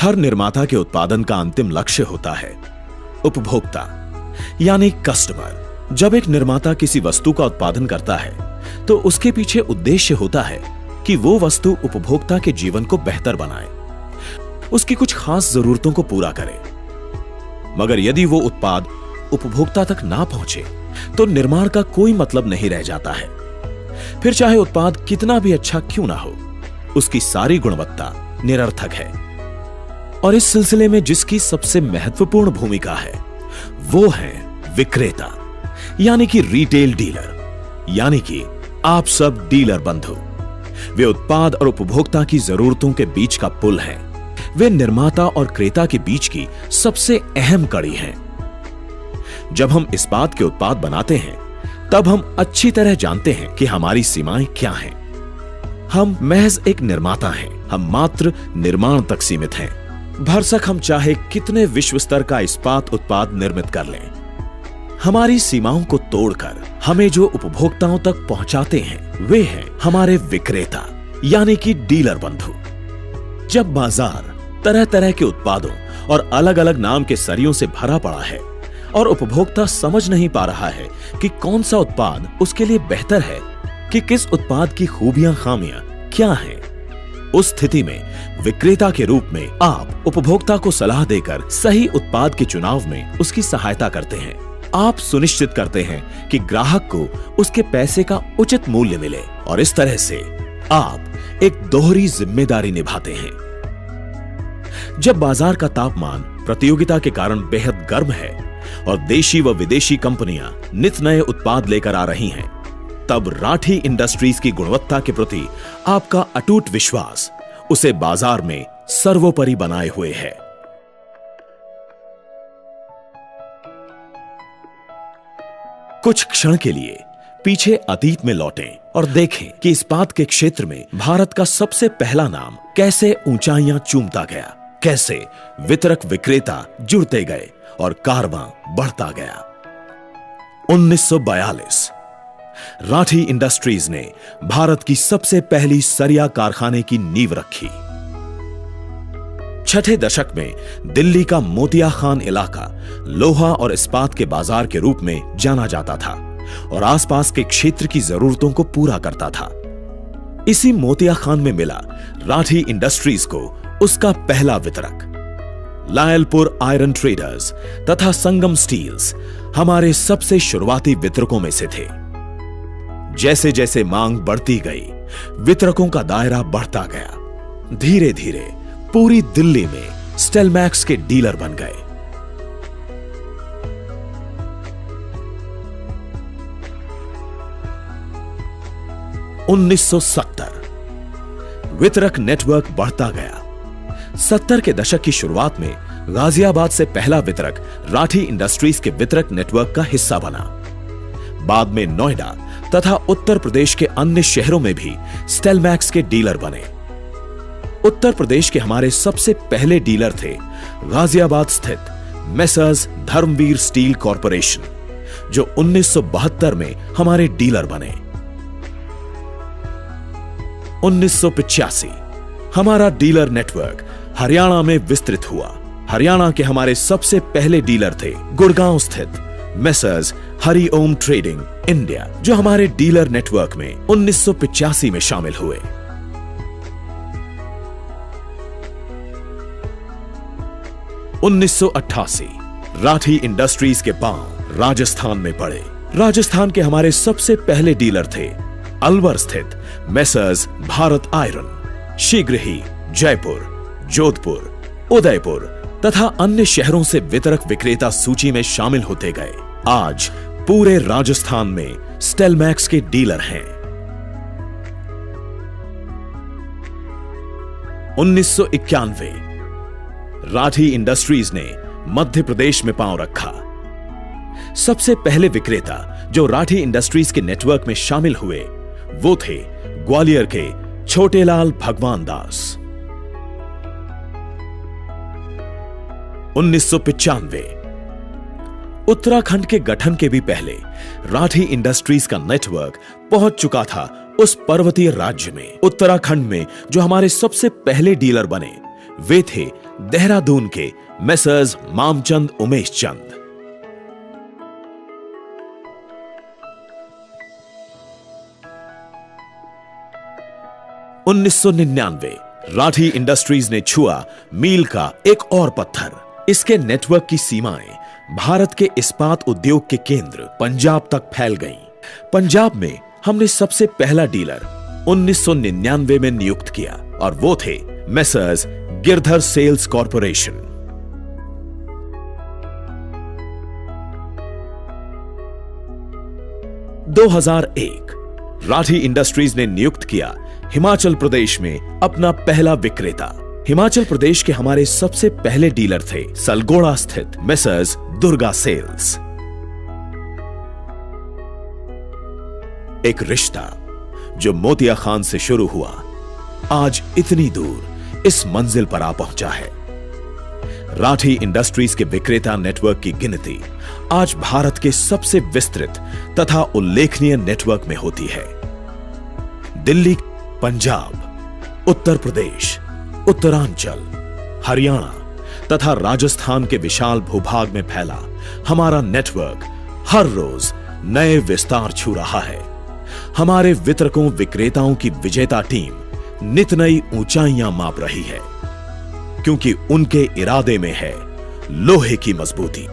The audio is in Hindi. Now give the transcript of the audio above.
हर निर्माता के उत्पादन का अंतिम लक्ष्य होता है उपभोक्ता यानी कस्टमर। जब एक निर्माता किसी वस्तु का उत्पादन करता है तो उसके पीछे उद्देश्य होता है कि वो वस्तु उपभोक्ता के जीवन को बेहतर बनाए, उसकी कुछ खास जरूरतों को पूरा करे। मगर यदि वो उत्पाद उपभोक्ता तक ना पहुंचे तो निर्माण का कोई मतलब नहीं रह जाता है। फिर चाहे उत्पाद कितना भी अच्छा क्यों ना हो, उसकी सारी गुणवत्ता निरर्थक है। और इस सिलसिले में जिसकी सबसे महत्वपूर्ण भूमिका है वो है विक्रेता यानी कि रिटेल डीलर, यानी कि आप सब डीलर बंधु। वे उत्पाद और उपभोक्ता की जरूरतों के बीच का पुल हैं। वे निर्माता और क्रेता के बीच की सबसे अहम कड़ी हैं। जब हम इस्पात के उत्पाद बनाते हैं तब हम अच्छी तरह जानते हैं कि हमारी सीमाएं क्या हैं। हम महज एक निर्माता हैं, हम मात्र निर्माण तक सीमित हैं। भरसक हम चाहे कितने विश्व स्तर का इस्पात उत्पाद निर्मित कर लें, हमारी सीमाओं को तोड़कर हमें जो उपभोक्ताओं तक पहुंचाते हैं वे हैं हमारे विक्रेता यानी कि डीलर बंधु। जब बाजार तरह तरह के उत्पादों और अलग अलग नाम के सरियों से भरा पड़ा है और उपभोक्ता समझ नहीं पा रहा है कि कौन सा उत्पाद उसके लिए बेहतर है, कि किस उत्पाद की खूबियां खामियां क्या हैं, उस स्थिति में विक्रेता के रूप में आप उपभोक्ता को सलाह देकर सही उत्पाद के चुनाव में उसकी सहायता करते हैं। आप सुनिश्चित करते हैं कि ग्राहक को उसके पैसे का उचित मूल्य मिले और इस तरह से आप एक दोहरी जिम्मेदारी निभाते हैं। जब बाजार का तापमान प्रतियोगिता के कारण बेहद गर्म है और देशी व विदेशी कंपनियां नित नए उत्पाद लेकर आ रही हैं, तब राठी इंडस्ट्रीज की गुणवत्ता के प्रति आपका अटूट विश्वास उसे बाजार में सर्वोपरि बनाए हुए है। कुछ क्षण के लिए पीछे अतीत में लौटें और देखें कि इस्पात के क्षेत्र में भारत का सबसे पहला नाम कैसे ऊंचाइयां चूमता गया, कैसे वितरक विक्रेता जुड़ते गए और कारवां बढ़ता गया। 1942 राठी इंडस्ट्रीज ने भारत की सबसे पहली सरिया कारखाने की नींव रखी। छठे दशक में दिल्ली का मोतिया खान इलाका लोहा और इस्पात के बाजार के रूप में जाना जाता था और आसपास के क्षेत्र की जरूरतों को पूरा करता था। इसी मोतिया खान में मिला राठी इंडस्ट्रीज को उसका पहला वितरक। लायलपुर आयरन ट्रेडर्स तथा संगम स्टील्स हमारे सबसे शुरुआती वितरकों में से थे। जैसे जैसे मांग बढ़ती गई, वितरकों का दायरा बढ़ता गया। धीरे धीरे पूरी दिल्ली में स्टेलमैक्स के डीलर बन गए। $1970 वितरक नेटवर्क बढ़ता गया। 70 के दशक की शुरुआत में गाजियाबाद से पहला वितरक राठी इंडस्ट्रीज के वितरक नेटवर्क का हिस्सा बना। बाद में नोएडा तथा उत्तर प्रदेश के अन्य शहरों में भी स्टेलमैक्स के डीलर बने। उत्तर प्रदेश के हमारे सबसे पहले डीलर थे गाजियाबाद स्थित मेसर्स धर्मवीर स्टील कॉरपोरेशन, जो 1972 में हमारे डीलर बने। 1985 हमारा डीलर नेटवर्क हरियाणा में विस्तृत हुआ। हरियाणा के हमारे सबसे पहले डीलर थे गुड़गांव स्थित मेसर्स हरि ओम ट्रेडिंग इंडिया, जो हमारे डीलर नेटवर्क में 1985 में शामिल हुए। 1988 राठी इंडस्ट्रीज के पांव राजस्थान में पड़े। राजस्थान के हमारे सबसे पहले डीलर थे अलवर स्थित मेसर्स भारत आयरन। शीघ्र ही जयपुर, जोधपुर, उदयपुर तथा अन्य शहरों से वितरक विक्रेता सूची में शामिल होते गए। आज पूरे राजस्थान में स्टेलमैक्स के डीलर हैं। 1991 राठी इंडस्ट्रीज ने मध्य प्रदेश में पांव रखा। सबसे पहले विक्रेता जो राठी इंडस्ट्रीज के नेटवर्क में शामिल हुए वो थे ग्वालियर के छोटेलाल भगवान दास। 1995 उत्तराखंड के गठन के भी पहले राठी इंडस्ट्रीज का नेटवर्क पहुंच चुका था उस पर्वतीय राज्य में। उत्तराखंड में जो हमारे सबसे पहले डीलर बने वे थे देहरादून के मेसर्स मामचंद उमेश चंद। 1999 राठी इंडस्ट्रीज ने छुआ मील का एक और पत्थर। इसके नेटवर्क की सीमाएं भारत के इस्पात उद्योग के केंद्र पंजाब तक फैल गईं। पंजाब में हमने सबसे पहला डीलर 1999 में नियुक्त किया और वो थे मेसर्स गिरधर सेल्स कॉरपोरेशन। दो 2001 राठी इंडस्ट्रीज ने नियुक्त किया हिमाचल प्रदेश में अपना पहला विक्रेता। हिमाचल प्रदेश के हमारे सबसे पहले डीलर थे सलगोड़ा स्थित मेसर्स दुर्गा सेल्स। एक रिश्ता जो मोतिया खान से शुरू हुआ, आज इतनी दूर इस मंजिल पर आ पहुंचा है। राठी इंडस्ट्रीज के विक्रेता नेटवर्क की गिनती आज भारत के सबसे विस्तृत तथा उल्लेखनीय नेटवर्क में होती है। दिल्ली, पंजाब, उत्तर प्रदेश, उत्तरांचल, हरियाणा तथा राजस्थान के विशाल भूभाग में फैला हमारा नेटवर्क हर रोज नए विस्तार छू रहा है। हमारे वितरकों विक्रेताओं की विजेता टीम नित नई ऊंचाइयां माप रही है, क्योंकि उनके इरादे में है लोहे की मजबूती।